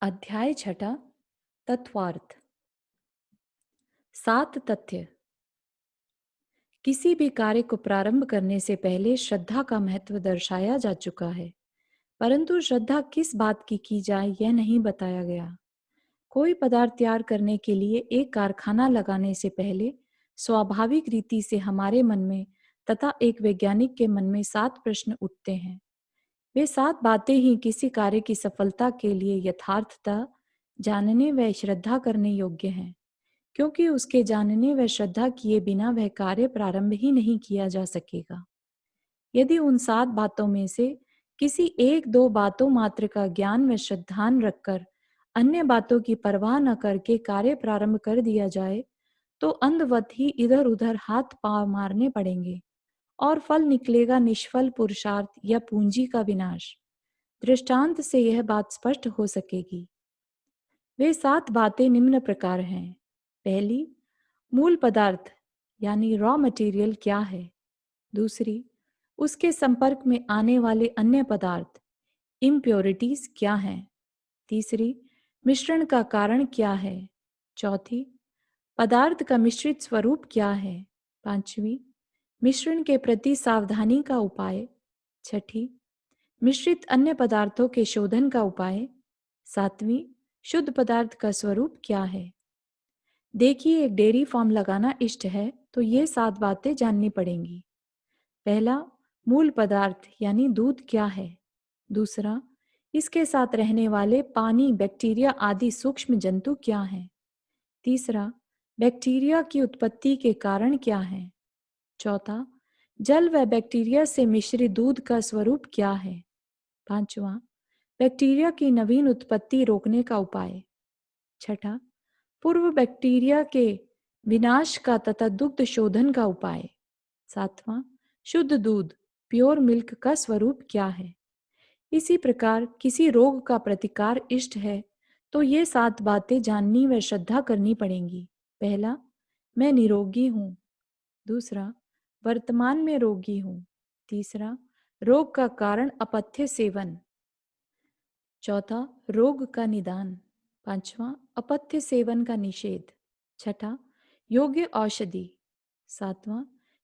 अध्याय छठा तत्वार्थ। 7 तथ्य। किसी भी कार्य को प्रारंभ करने से पहले श्रद्धा का महत्व दर्शाया जा चुका है, परंतु श्रद्धा किस बात की जाए यह नहीं बताया गया। कोई पदार्थ तैयार करने के लिए एक कारखाना लगाने से पहले स्वाभाविक रीति से हमारे मन में तथा एक वैज्ञानिक के मन में 7 प्रश्न उठते हैं। वे 7 बातें ही किसी कार्य की सफलता के लिए यथार्थता जानने व श्रद्धा करने योग्य हैं, क्योंकि उसके जानने व श्रद्धा किए बिना वह कार्य प्रारंभ ही नहीं किया जा सकेगा। यदि उन 7 बातों में से किसी एक दो बातों मात्र का ज्ञान व श्रद्धान रखकर अन्य बातों की परवाह न करके कार्य प्रारंभ कर दिया जाए, तो अंधवत ही इधर उधर हाथ पांव मारने पड़ेंगे और फल निकलेगा निष्फल पुरुषार्थ या पूंजी का विनाश। दृष्टांत से यह बात स्पष्ट हो सकेगी। वे 7 बातें निम्न प्रकार हैं। पहली, मूल पदार्थ यानी रॉ मटेरियल क्या है। दूसरी, उसके संपर्क में आने वाले अन्य पदार्थ इम्प्योरिटीज क्या हैं। तीसरी, मिश्रण का कारण क्या है। चौथी, पदार्थ का मिश्रित स्वरूप क्या है। पांचवी, मिश्रण के प्रति सावधानी का उपाय। छठी, मिश्रित अन्य पदार्थों के शोधन का उपाय। सातवीं, शुद्ध पदार्थ का स्वरूप क्या है। देखिए, एक डेयरी फार्म लगाना इष्ट है तो ये 7 बातें जाननी पड़ेंगी। पहला, मूल पदार्थ यानी दूध क्या है। दूसरा, इसके साथ रहने वाले पानी, बैक्टीरिया आदि सूक्ष्म जंतु क्या हैं। तीसरा, बैक्टीरिया की उत्पत्ति के कारण क्या है। चौथा, जल व बैक्टीरिया से मिश्रित दूध का स्वरूप क्या है। पांचवा, बैक्टीरिया की नवीन उत्पत्ति रोकने का उपाय। छठा, पूर्व बैक्टीरिया के विनाश का तथा दुग्ध शोधन का उपाय। सातवां, शुद्ध दूध प्योर मिल्क का स्वरूप क्या है। इसी प्रकार किसी रोग का प्रतिकार इष्ट है तो ये 7 बातें जाननी व श्रद्धा करनी पड़ेंगी। पहला, मैं निरोगी हूँ। दूसरा, वर्तमान में रोगी हूँ। तीसरा, रोग का कारण अपथ्य सेवन। चौथा, रोग का निदान। पांचवा, अपथ्य सेवन का निषेध। छठा, योग्य औषधि। सातवां,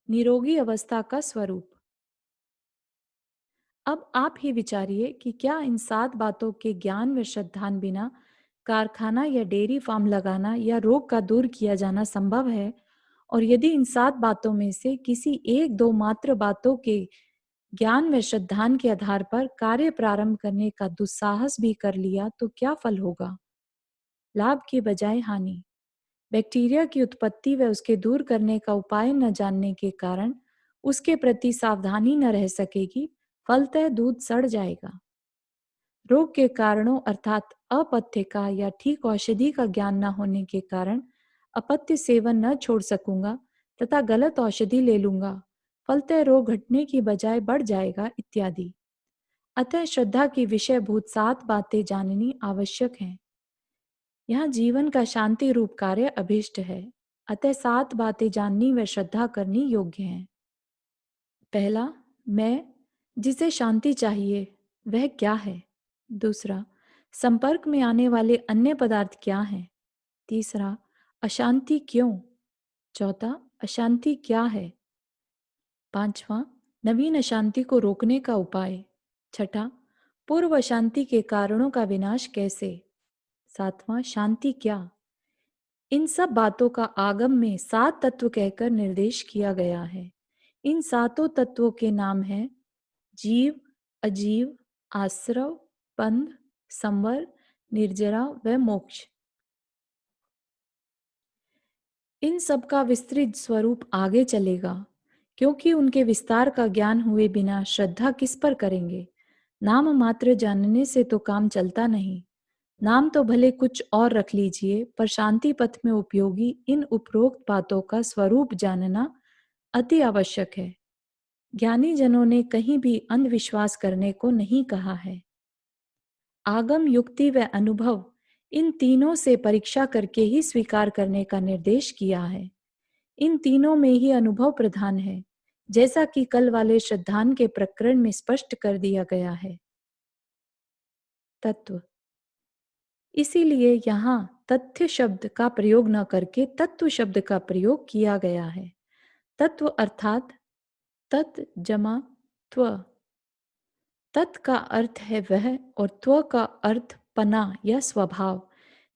निरोगी अवस्था का स्वरूप। अब आप ही विचारिए कि क्या इन 7 बातों के ज्ञान व श्रद्धान बिना कारखाना या डेयरी फार्म लगाना या रोग का दूर किया जाना संभव है। और यदि इन 7 बातों में से किसी एक दो मात्र बातों के ज्ञान व श्रद्धान के आधार पर कार्य प्रारंभ करने का दुस्साहस भी कर लिया तो क्या फल होगा। लाभ की बजाय हानि। बैक्टीरिया की उत्पत्ति व उसके दूर करने का उपाय न जानने के कारण उसके प्रति सावधानी न रह सकेगी, फलतः दूध सड़ जाएगा। रोग के कारणों अर्थात अपथ्य का या ठीक औषधि का ज्ञान न होने के कारण अपथ्य सेवन न छोड़ सकूंगा तथा गलत औषधि ले लूंगा, फलतः रोग घटने की बजाय बढ़ जाएगा इत्यादि। अतः श्रद्धा की विषयभूत 7 बातें जाननी आवश्यक हैं। यहाँ जीवन का शांति रूप कार्य अभिष्ट है, अतः 7 बातें जाननी व श्रद्धा करनी योग्य हैं। पहला, मैं जिसे शांति चाहिए वह क्या है। दूसरा, संपर्क में आने वाले अन्य पदार्थ क्या हैं। तीसरा, अशांति क्यों। चौथा, अशांति क्या है। पांचवा, नवीन अशांति को रोकने का उपाय। छठा, पूर्व अशांति के कारणों का विनाश कैसे। सातवां, शांति क्या। इन सब बातों का आगम में 7 तत्व कहकर निर्देश किया गया है। इन 7 तत्वों के नाम हैं जीव, अजीव, आश्रव, बंध, संवर, निर्जरा व मोक्ष। इन सब का विस्तृत स्वरूप आगे चलेगा, क्योंकि उनके विस्तार का ज्ञान हुए बिना श्रद्धा किस पर करेंगे। नाम मात्र जानने से तो काम चलता नहीं। नाम तो भले कुछ और रख लीजिए, पर शांति पथ में उपयोगी इन उपरोक्त बातों का स्वरूप जानना अति आवश्यक है। ज्ञानी जनों ने कहीं भी अंधविश्वास करने को नहीं कहा है। आगम, युक्ति व अनुभव इन तीनों से परीक्षा करके ही स्वीकार करने का निर्देश किया है। इन तीनों में ही अनुभव प्रधान है, जैसा कि कल वाले श्रद्धान के प्रकरण में स्पष्ट कर दिया गया है। तत्व। इसीलिए यहाँ तथ्य शब्द का प्रयोग न करके तत्व शब्द का प्रयोग किया गया है। तत्व अर्थात तत् जमा त्व। तत् का अर्थ है वह और त्व का अर्थ पना या स्वभाव।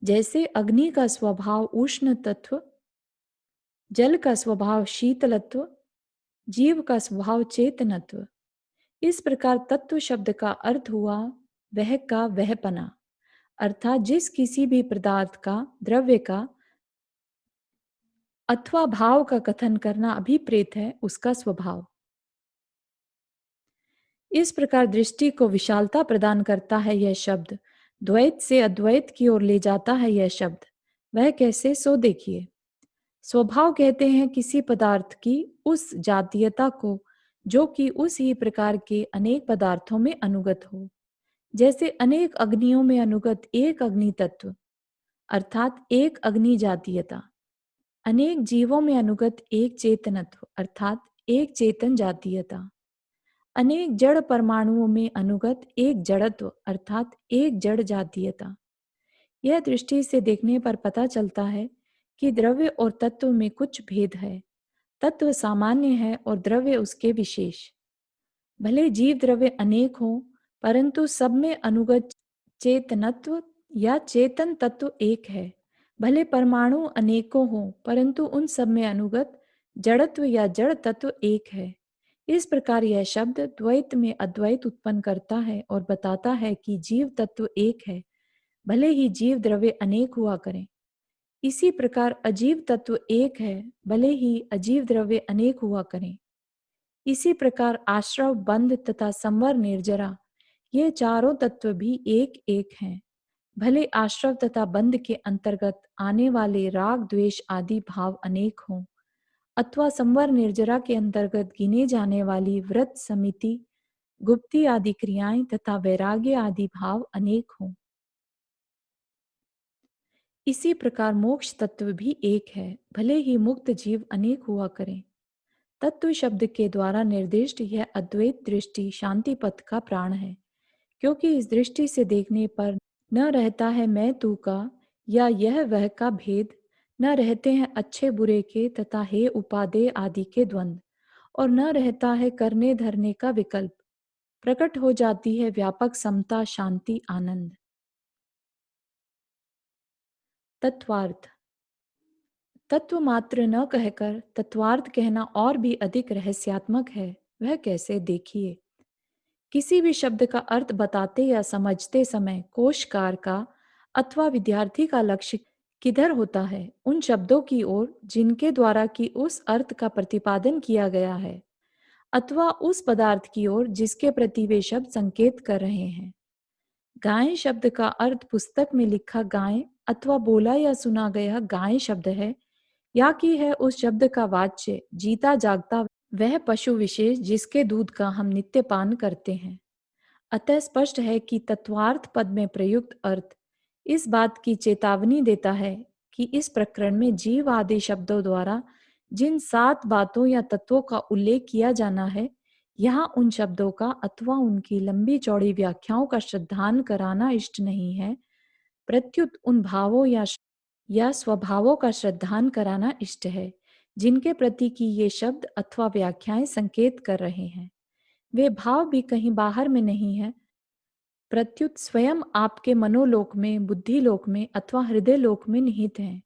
जैसे अग्नि का स्वभाव उष्ण तत्व, जल का स्वभाव शीतलत्व, जीव का स्वभाव चेतनत्व। इस प्रकार तत्व शब्द का अर्थ हुआ वह का वहपना, अर्थात जिस किसी भी पदार्थ का, द्रव्य का अथवा भाव का कथन करना अभिप्रेत है उसका स्वभाव। इस प्रकार दृष्टि को विशालता प्रदान करता है यह शब्द, द्वैत से अद्वैत की ओर ले जाता है यह शब्द। वह कैसे, सो देखिए। स्वभाव कहते हैं किसी पदार्थ की उस जातीयता को जो कि उस ही प्रकार के अनेक पदार्थों में अनुगत हो। जैसे अनेक अग्नियों में अनुगत एक अग्नि तत्व, अर्थात एक अग्नि जातीयता। अनेक जीवों में अनुगत एक चेतनत्व, अर्थात एक चेतन जातीयता। अनेक जड़ परमाणुओं में अनुगत एक जड़त्व, अर्थात एक जड़ जातीयता। यह दृष्टि से देखने पर पता चलता है कि द्रव्य और तत्व में कुछ भेद है। तत्व सामान्य है और द्रव्य उसके विशेष। भले जीव द्रव्य अनेक हों, परंतु सब में अनुगत चेतनत्व या चेतन तत्व एक है। भले परमाणु अनेकों हों, परंतु उन सब में अनुगत जड़त्व या जड़ तत्व एक है। इस प्रकार यह शब्द द्वैत में अद्वैत उत्पन्न करता है और बताता है कि जीव तत्व एक है, भले ही जीव द्रव्य अनेक हुआ करें। इसी प्रकार अजीव तत्व एक है, भले ही अजीव द्रव्य अनेक हुआ करें। इसी प्रकार आश्रव, बंध तथा संवर, निर्जरा, ये चारों तत्व भी एक एक हैं। भले आश्रव तथा बंध के अंतर्गत आने वाले राग, द्वेष आदि भाव अनेक हों, अथवा संवर, निर्जरा के अंतर्गत गिने जाने वाली व्रत, समिति, गुप्ती आदि क्रियाएं तथा वैराग्य आदि भाव अनेक हों। इसी प्रकार मोक्ष तत्व भी एक है, भले ही मुक्त जीव अनेक हुआ करें। तत्व शब्द के द्वारा निर्दिष्ट यह अद्वैत दृष्टि शांति पथ का प्राण है, क्योंकि इस दृष्टि से देखने पर न रहता है मैं तू का या यह वह का भेद, न रहते हैं अच्छे बुरे के तथा हे उपादेय आदि के द्वंद्व, और न रहता है करने धरने का विकल्प। प्रकट हो जाती है व्यापक समता, शांति, आनंद। तत्वार्थ। तत्व मात्र न कहकर तत्वार्थ कहना और भी अधिक रहस्यात्मक है। वह कैसे, देखिए। किसी भी शब्द का अर्थ बताते या समझते समय कोशकार का अथवा विद्यार्थी का लक्ष्य किधर होता है? उन शब्दों की ओर जिनके द्वारा कि उस अर्थ का प्रतिपादन किया गया है, अथवा उस पदार्थ की ओर जिसके प्रति वे शब्द संकेत कर रहे हैं। गाय शब्द का अर्थ पुस्तक में लिखा गाय अथवा बोला या सुना गया गाय शब्द है, या कि है उस शब्द का वाच्य जीता जागता वह पशु विशेष जिसके दूध का हम नित्य पान करते हैं। अतः स्पष्ट है कि तत्वार्थ पद में प्रयुक्त अर्थ इस बात की चेतावनी देता है कि इस प्रकरण में जीव आदि शब्दों द्वारा जिन 7 बातों या तत्वों का उल्लेख किया जाना है, यहाँ उन शब्दों का अथवा उनकी लंबी चौड़ी व्याख्याओं का श्रद्धान कराना इष्ट नहीं है, प्रत्युत उन भावों या स्वभावों का श्रद्धान कराना इष्ट है जिनके प्रति कि ये शब्द अथवा व्याख्याएं संकेत कर रहे हैं। वे भाव भी कहीं बाहर में नहीं है, प्रत्युत स्वयं आपके मनोलोक में, बुद्धि लोक में अथवा हृदय लोक में निहित हैं।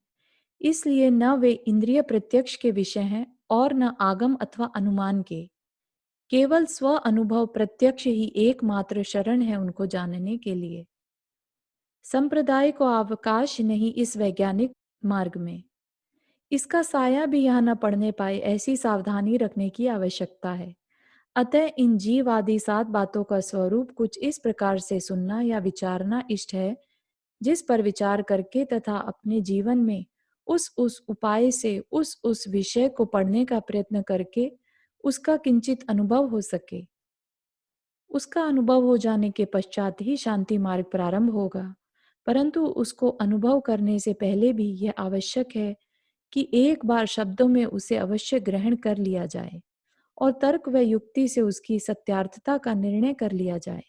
इसलिए न वे इंद्रिय प्रत्यक्ष के विषय हैं और न आगम अथवा अनुमान के। केवल स्व अनुभव प्रत्यक्ष ही एकमात्र शरण है उनको जानने के लिए। संप्रदाय को अवकाश नहीं इस वैज्ञानिक मार्ग में। इसका साया भी यहाँ न पड़ने पाए, ऐसी सावधानी रखने की आवश्यकता है। अतः इन जीव आदि 7 बातों का स्वरूप कुछ इस प्रकार से सुनना या विचारना इष्ट है, जिस पर विचार करके तथा अपने जीवन में उस उपाय से उस विषय को पढ़ने का प्रयत्न करके उसका किंचित अनुभव हो सके। उसका अनुभव हो जाने के पश्चात ही शांति मार्ग प्रारंभ होगा, परंतु उसको अनुभव करने से पहले भी यह आवश्यक है कि एक बार शब्दों में उसे अवश्य ग्रहण कर लिया जाए और तर्क व युक्ति से उसकी सत्यार्थता का निर्णय कर लिया जाए।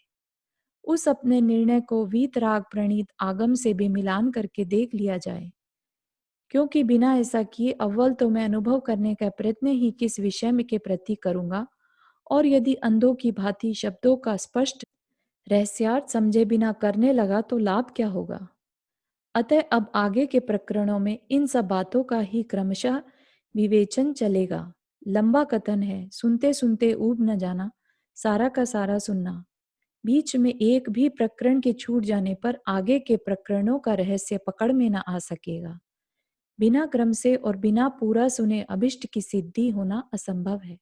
उस अपने निर्णय को वीतराग प्रणीत आगम से भी मिलान करके देख लिया जाए। क्योंकि बिना ऐसा किए अव्वल तो मैं अनुभव करने का प्रयत्न ही किस विषय में के प्रति करूंगा, और यदि अंधों की भांति शब्दों का स्पष्ट रहस्यार्थ समझे बिना करने लगा तो लाभ क्या होगा। अतः अब आगे के प्रकरणों में इन सब बातों का ही क्रमशः विवेचन चलेगा। लंबा कथन है, सुनते सुनते ऊब न जाना, सारा का सारा सुनना। बीच में एक भी प्रकरण के छूट जाने पर आगे के प्रकरणों का रहस्य पकड़ में न आ सकेगा। बिना क्रम से और बिना पूरा सुने अभिष्ट की सिद्धि होना असंभव है।